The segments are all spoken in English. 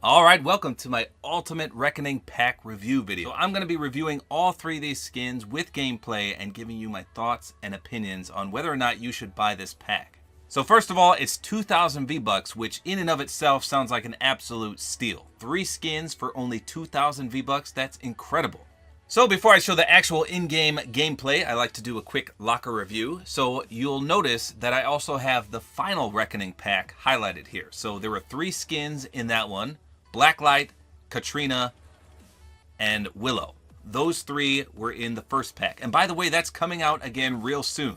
Alright, welcome to my Ultimate Reckoning Pack review video. So I'm going to be reviewing all three of these skins with gameplay and giving you my thoughts and opinions on whether or not you should buy this pack. So first of all, it's 2,000 V-Bucks, which in and of itself sounds like an absolute steal. 3 skins for only 2,000 V-Bucks, that's incredible. So before I show the actual in-game gameplay, I like to do a quick locker review. So you'll notice that I also have the final Reckoning pack highlighted here. So there were 3 skins in that one: Blacklight, Katrina, and Willow. Those 3 were in the first pack. And by the way, that's coming out again real soon.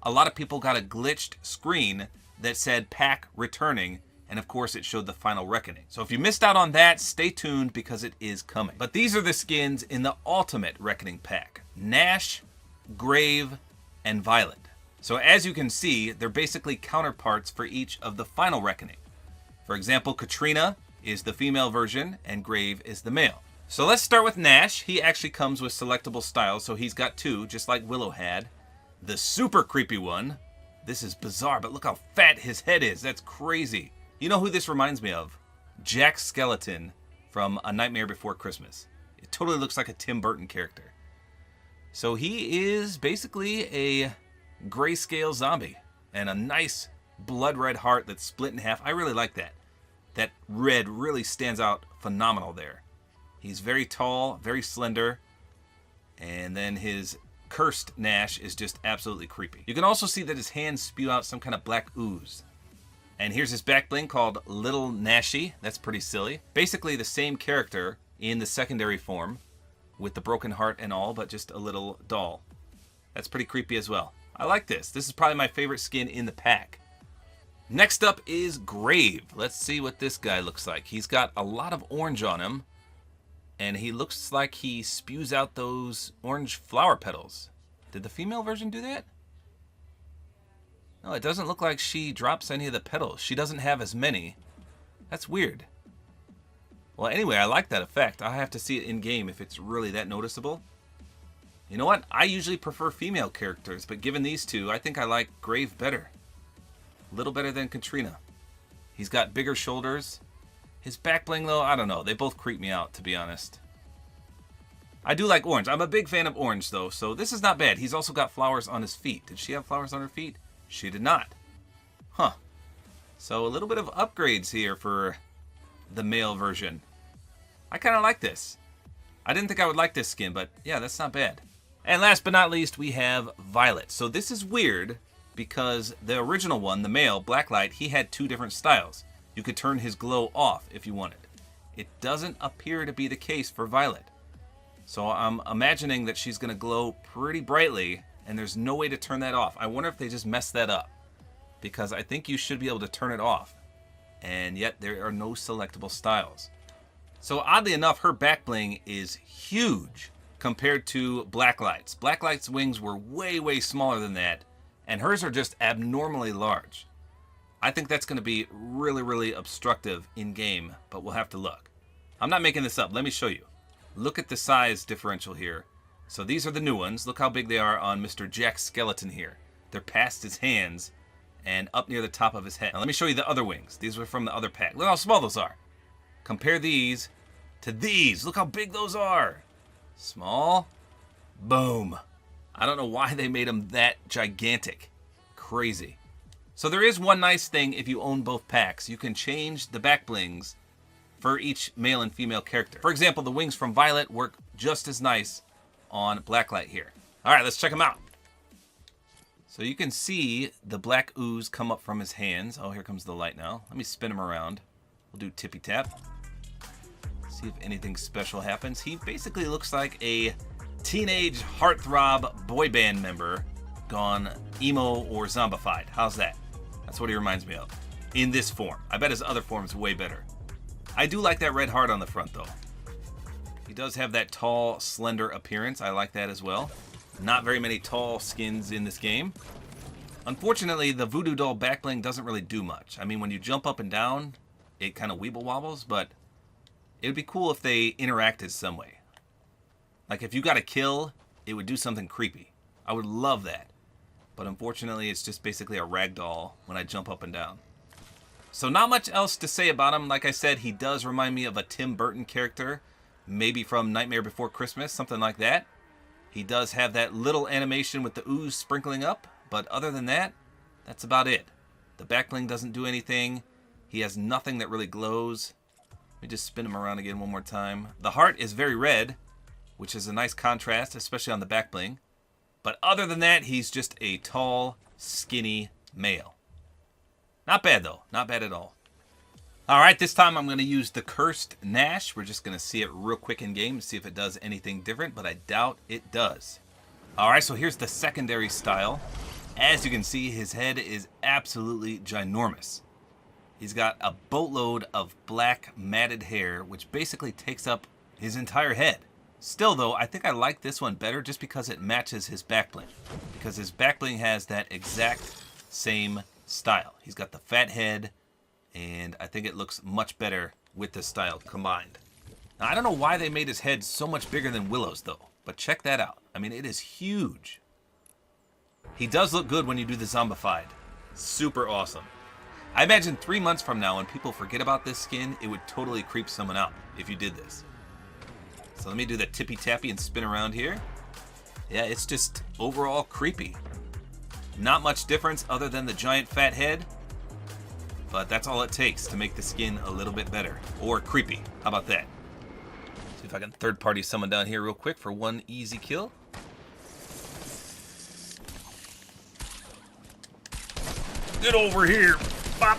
A lot of people got a glitched screen that said pack returning, and of course it showed the final Reckoning. So if you missed out on that, stay tuned because it is coming. But these are the skins in the Ultimate Reckoning pack: Nash, Grave, and Violet. So as you can see, they're basically counterparts for each of the final Reckoning. For example, Katrina is the female version and Grave is the male. So let's start with Nash. He actually comes with selectable styles, so he's got 2, just like Willow had. The super creepy one. This is bizarre, but look how fat his head is. That's crazy. You know who this reminds me of? Jack Skeleton from A Nightmare Before Christmas. It totally looks like a Tim Burton character. So he is basically a grayscale zombie and a nice blood red heart that's split in half. I really like that. That red really stands out phenomenal there. He's very tall, very slender, and then his cursed Nash is just absolutely creepy. You can also see that his hands spew out some kind of black ooze. And here's his back bling called Little Nashy. That's pretty silly. Basically the same character in the secondary form with the broken heart and all, but just a little doll. That's pretty creepy as well. I like this. This is probably my favorite skin in the pack. Next up is Grave. Let's see what this guy looks like. He's got a lot of orange on him, and he looks like he spews out those orange flower petals. Did the female version do that? No, it doesn't look like she drops any of the petals. She doesn't have as many. That's weird. Well, anyway, I like that effect. I have to see it in game if it's really that noticeable. You know what? I usually prefer female characters, but given these 2, I think I like Grave better. A little better than Katrina. He's got bigger shoulders. His back bling, though, I don't know. They both creep me out, to be honest. I do like orange. I'm a big fan of orange, though, so this is not bad. He's also got flowers on his feet. Did she have flowers on her feet? She did not. Huh. So a little bit of upgrades here for the male version. I kind of like this. I didn't think I would like this skin, but yeah, that's not bad. And last but not least, we have Violet. So this is weird because the original one, the male, Blacklight, he had 2 different styles. You could turn his glow off if you wanted. It doesn't appear to be the case for Violet. So I'm imagining that she's going to glow pretty brightly, and there's no way to turn that off. I wonder if they just messed that up, because I think you should be able to turn it off, and yet there are no selectable styles. So oddly enough, her back bling is huge compared to Blacklight's. Blacklight's wings were way, way smaller than that, and hers are just abnormally large. I think that's going to be really, really obstructive in game, but we'll have to look. I'm not making this up. Let me show you. Look at the size differential here. So these are the new ones. Look how big they are on Mr. Jack Skeleton here. They're past his hands and up near the top of his head. Now let me show you the other wings. These were from the other pack. Look how small those are. Compare these to these. Look how big those are. Small. Boom. I don't know why they made them that gigantic. Crazy. So there is one nice thing if you own both packs. You can change the back blings for each male and female character. For example, the wings from Violet work just as nice on Blacklight here. All right, let's check them out. So you can see the black ooze come up from his hands. Oh, here comes the light now. Let me spin him around. We'll do tippy tap. See if anything special happens. He basically looks like a teenage heartthrob boy band member gone emo or zombified. How's that? That's what he reminds me of in this form. I bet his other form's way better. I do like that red heart on the front, though. He does have that tall, slender appearance. I like that as well. Not very many tall skins in this game. Unfortunately, the voodoo doll back bling doesn't really do much. I mean, when you jump up and down, it kind of weeble wobbles, but it would be cool if they interacted some way. Like if you got a kill, it would do something creepy. I would love that. But unfortunately, it's just basically a rag doll when I jump up and down. So not much else to say about him. Like I said, he does remind me of a Tim Burton character, maybe from Nightmare Before Christmas, something like that. He does have that little animation with the ooze sprinkling up, but other than that, that's about it. The back bling doesn't do anything. He has nothing that really glows. Let me just spin him around again one more time. The heart is very red, which is a nice contrast, especially on the back bling. But other than that, he's just a tall, skinny male. Not bad, though. Not bad at all. All right, this time I'm going to use the Cursed Nash. We're just going to see it real quick in game to see if it does anything different, but I doubt it does. All right, so here's the secondary style. As you can see, his head is absolutely ginormous. He's got a boatload of black matted hair, which basically takes up his entire head. Still, though, I think I like this one better just because it matches his back bling. Because his back bling has that exact same style. He's got the fat head, and I think it looks much better with this style combined. Now, I don't know why they made his head so much bigger than Willow's, though. But check that out. I mean, it is huge. He does look good when you do the zombified. Super awesome. I imagine 3 months from now, when people forget about this skin, it would totally creep someone out if you did this. So let me do the tippy-tappy and spin around here. Yeah, it's just overall creepy. Not much difference other than the giant fat head. But that's all it takes to make the skin a little bit better. Or creepy. How about that? See if I can third-party someone down here real quick for one easy kill. Get over here. Bop.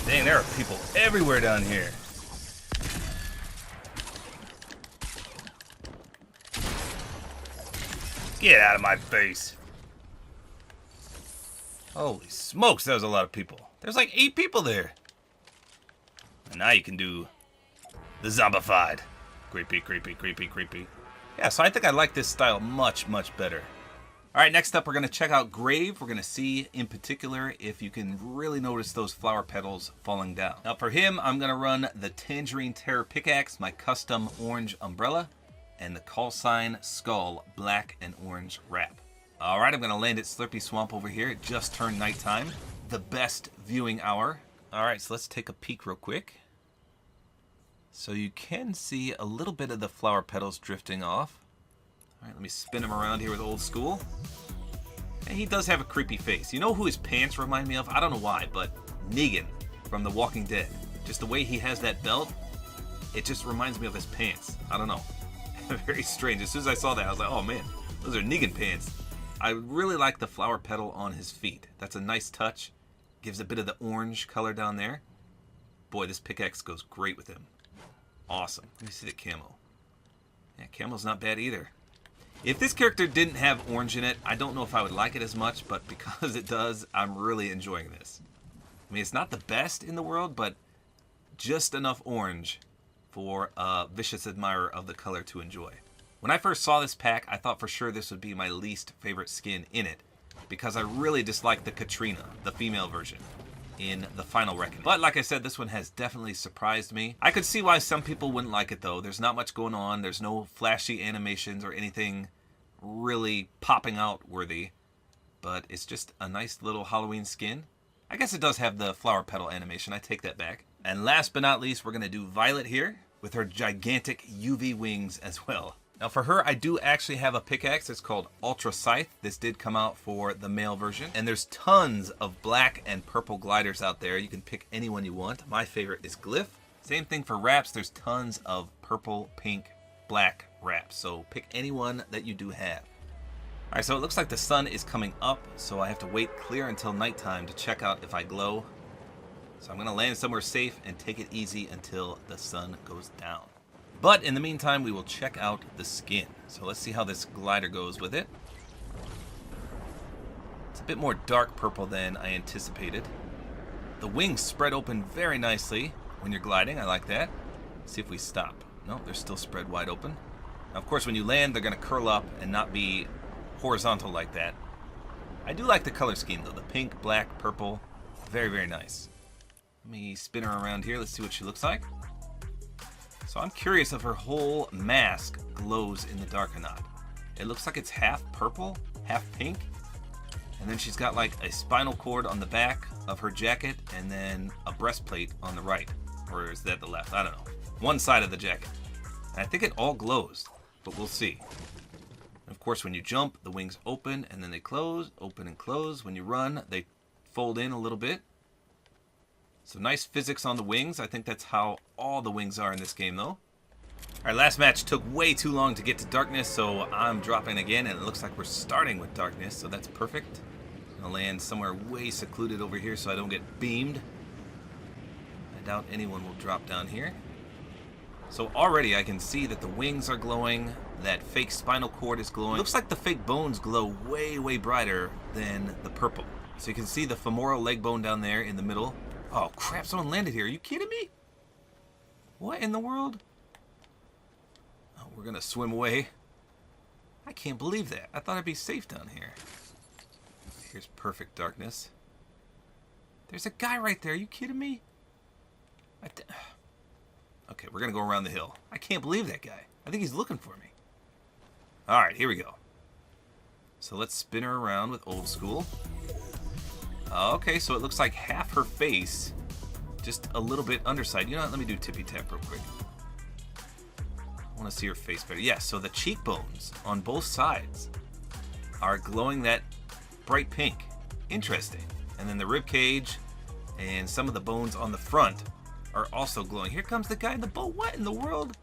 Dang, there are people everywhere down here. Get out of my face. Holy smokes, that was a lot of people. There's like 8 people there. And now you can do the zombified. Creepy, creepy, creepy, creepy. Yeah, so I think I like this style much, much better. All right, next up, we're going to check out Grave. We're going to see, in particular, if you can really notice those flower petals falling down. Now, for him, I'm going to run the Tangerine Terror Pickaxe, my custom orange umbrella, and the Call Sign Skull black and orange wrap. All right, I'm going to land at Slurpy Swamp over here. It just turned nighttime, the best viewing hour. All right, so let's take a peek real quick. So you can see a little bit of the flower petals drifting off. All right, let me spin him around here with old school. And he does have a creepy face. You know who his pants remind me of? I don't know why, but Negan from The Walking Dead. Just the way he has that belt, it just reminds me of his pants. I don't know. Very strange. As soon as I saw that, I was like, oh man, those are Negan pants. I really like the flower petal on his feet. That's a nice touch. Gives a bit of the orange color down there. Boy, this pickaxe goes great with him. Awesome. Let me see the camo. Yeah, camo's not bad either. If this character didn't have orange in it, I don't know if I would like it as much, but because it does, I'm really enjoying this. I mean, it's not the best in the world, but just enough orange for a vicious admirer of the color to enjoy. When I first saw this pack, I thought for sure this would be my least favorite skin in it, because I really dislike the Katrina, the female version, in the Final Reckoning. But like I said, this one has definitely surprised me. I could see why some people wouldn't like it though. There's not much going on. There's no flashy animations or anything really popping out worthy, but it's just a nice little Halloween skin. I guess it does have the flower petal animation. I take that back. And last but not least, we're going to do Violet here with her gigantic UV wings as well. Now for her, I do actually have a pickaxe. It's called Ultra Scythe. This did come out for the male version. And there's tons of black and purple gliders out there. You can pick any one you want. My favorite is Glyph. Same thing for wraps. There's tons of purple, pink, black wraps. So pick any one that you do have. All right, so it looks like the sun is coming up. So I have to wait clear until nighttime to check out if I glow. So I'm going to land somewhere safe and take it easy until the sun goes down. But in the meantime, we will check out the skin. So let's see how this glider goes with it. It's a bit more dark purple than I anticipated. The wings spread open very nicely when you're gliding. I like that. See if we stop. No, they're still spread wide open. Now, of course, when you land, they're going to curl up and not be horizontal like that. I do like the color scheme, though. The pink, black, purple. Very, very nice. Let me spin her around here. Let's see what she looks like. So I'm curious if her whole mask glows in the dark or not. It looks like it's half purple, half pink. And then she's got like a spinal cord on the back of her jacket and then a breastplate on the right. Or is that the left? I don't know. One side of the jacket. And I think it all glows, but we'll see. And of course, when you jump, the wings open and then they close, open and close. When you run, they fold in a little bit. So nice physics on the wings. I think that's how all the wings are in this game, though. Our last match took way too long to get to darkness, so I'm dropping again, and it looks like we're starting with darkness, so that's perfect. I'll land somewhere way secluded over here so I don't get beamed. I doubt anyone will drop down here. So already I can see that the wings are glowing, that fake spinal cord is glowing. It looks like the fake bones glow way, way brighter than the purple. So you can see the femoral leg bone down there in the middle. Oh crap, someone landed here. Are you kidding me? What in the world? Oh, we're gonna swim away. I can't believe that. I thought I'd be safe down here. Here's perfect darkness. There's a guy right there. Are you kidding me? Okay, we're gonna go around the hill. I can't believe that guy. I think he's looking for me. Alright, here we go. So let's spin her around with old school. Okay, so it looks like half her face, just a little bit underside. You know what? Let me do tippy tap real quick. I want to see her face better. Yeah, so the cheekbones on both sides are glowing that bright pink. Interesting. And then the rib cage and some of the bones on the front are also glowing. Here comes the guy in the boat. What in the world?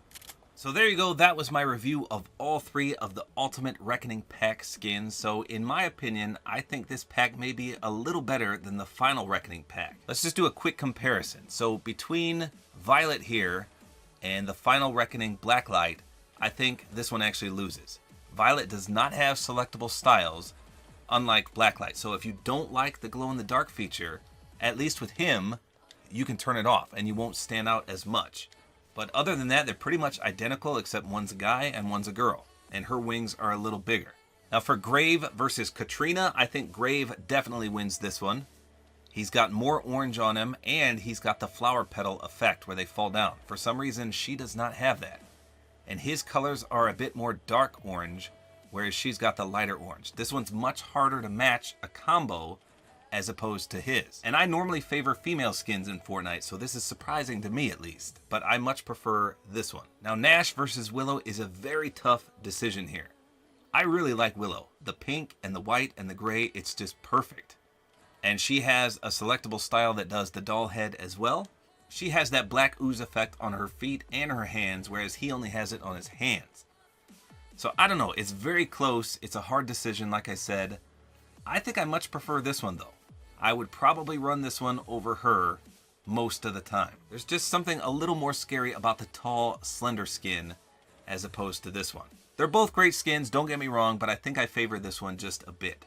So there you go. That was my review of all three of the Ultimate Reckoning pack skins. So in my opinion, I think this pack may be a little better than the Final Reckoning pack. Let's just do a quick comparison. So between Violet here and the Final Reckoning Blacklight, I think this one actually loses. Violet does not have selectable styles, unlike Blacklight. So if you don't like the glow-in-the-dark feature, at least with him, you can turn it off and you won't stand out as much. But other than that, they're pretty much identical except one's a guy and one's a girl. And her wings are a little bigger. Now for Grave versus Katrina, I think Grave definitely wins this one. He's got more orange on him and he's got the flower petal effect where they fall down. For some reason, she does not have that. And his colors are a bit more dark orange, whereas she's got the lighter orange. This one's much harder to match a combo as opposed to his. And I normally favor female skins in Fortnite, so this is surprising to me at least, but I much prefer this one. Now Nash versus Willow is a very tough decision here. I really like Willow. The pink and the white and the gray, it's just perfect. And she has a selectable style that does the doll head as well. She has that black ooze effect on her feet and her hands, whereas he only has it on his hands. So I don't know, it's very close. It's a hard decision, like I said. I think I much prefer this one though. I would probably run this one over her most of the time. There's just something a little more scary about the tall, slender skin as opposed to this one. They're both great skins, don't get me wrong, but I think I favor this one just a bit.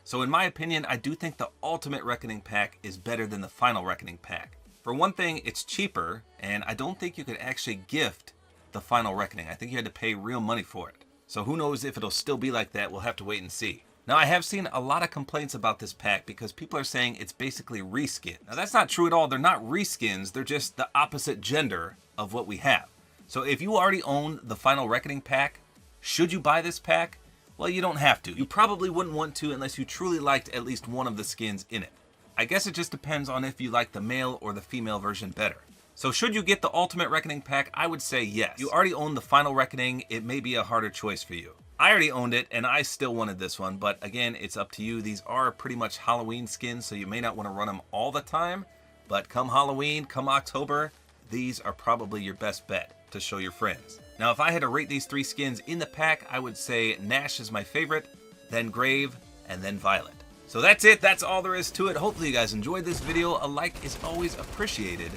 So in my opinion, I do think the Ultimate Reckoning pack is better than the Final Reckoning pack. For one thing, it's cheaper, and I don't think you could actually gift the Final Reckoning. I think you had to pay real money for it. So who knows if it'll still be like that, we'll have to wait and see. Now, I have seen a lot of complaints about this pack because people are saying it's basically reskin. Now, that's not true at all. They're not reskins. They're just the opposite gender of what we have. So if you already own the Final Reckoning pack, should you buy this pack? Well, you don't have to. You probably wouldn't want to unless you truly liked at least one of the skins in it. I guess it just depends on if you like the male or the female version better. So should you get the Ultimate Reckoning pack? I would say yes. You already own the Final Reckoning. It may be a harder choice for you. I already owned it, and I still wanted this one, but again, it's up to you. These are pretty much Halloween skins, so you may not want to run them all the time, but come Halloween, come October, these are probably your best bet to show your friends. Now, if I had to rate these three skins in the pack, I would say Nash is my favorite, then Grave, and then Violet. So that's it. That's all there is to it. Hopefully you guys enjoyed this video. A like is always appreciated,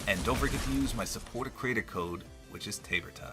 and don't forget to use my Support-A-Creator Code, which is Tabor time.